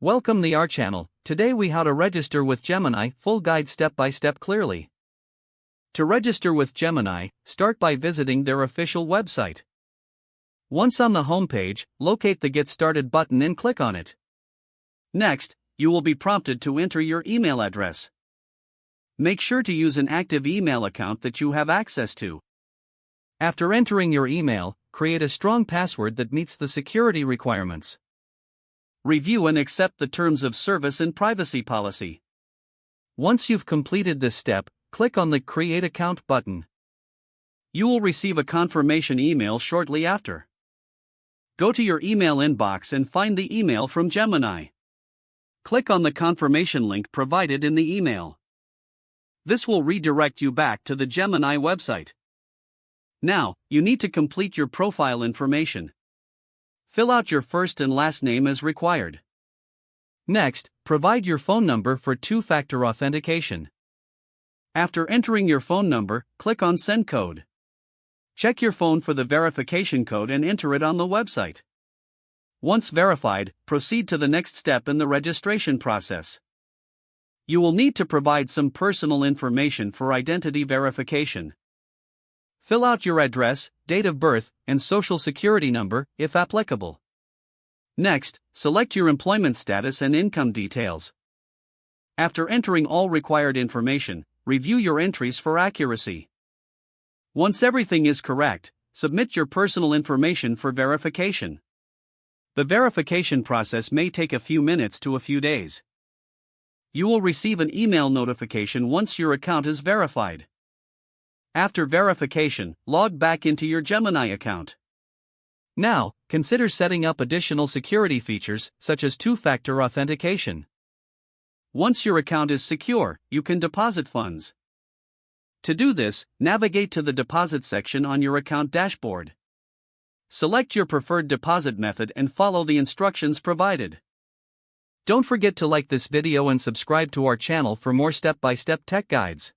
Welcome to our channel. Today we how to register with Gemini, full guide step by step clearly. To register with Gemini, start by visiting their official website. Once on the homepage, locate the Get Started button and click on it. Next, you will be prompted to enter your email address. Make sure to use an active email account that you have access to. After entering your email, create a strong password that meets the security requirements. Review and accept the terms of service and privacy policy. Once you've completed this step, click on the Create Account button. You will receive a confirmation email shortly after. Go to your email inbox and find the email from Gemini. Click on the confirmation link provided in the email. This will redirect you back to the Gemini website. Now, you need to complete your profile information. Fill out your first and last name as required. Next, provide your phone number for two-factor authentication. After entering your phone number, click on Send Code. Check your phone for the verification code and enter it on the website. Once verified, proceed to the next step in the registration process. You will need to provide some personal information for identity verification. Fill out your address, date of birth, and social security number, if applicable. Next, select your employment status and income details. After entering all required information, review your entries for accuracy. Once everything is correct, submit your personal information for verification. The verification process may take a few minutes to a few days. You will receive an email notification once your account is verified. After verification, log back into your Gemini account. Now, consider setting up additional security features, such as two-factor authentication. Once your account is secure, you can deposit funds. To do this, navigate to the deposit section on your account dashboard. Select your preferred deposit method and follow the instructions provided. Don't forget to like this video and subscribe to our channel for more step-by-step tech guides.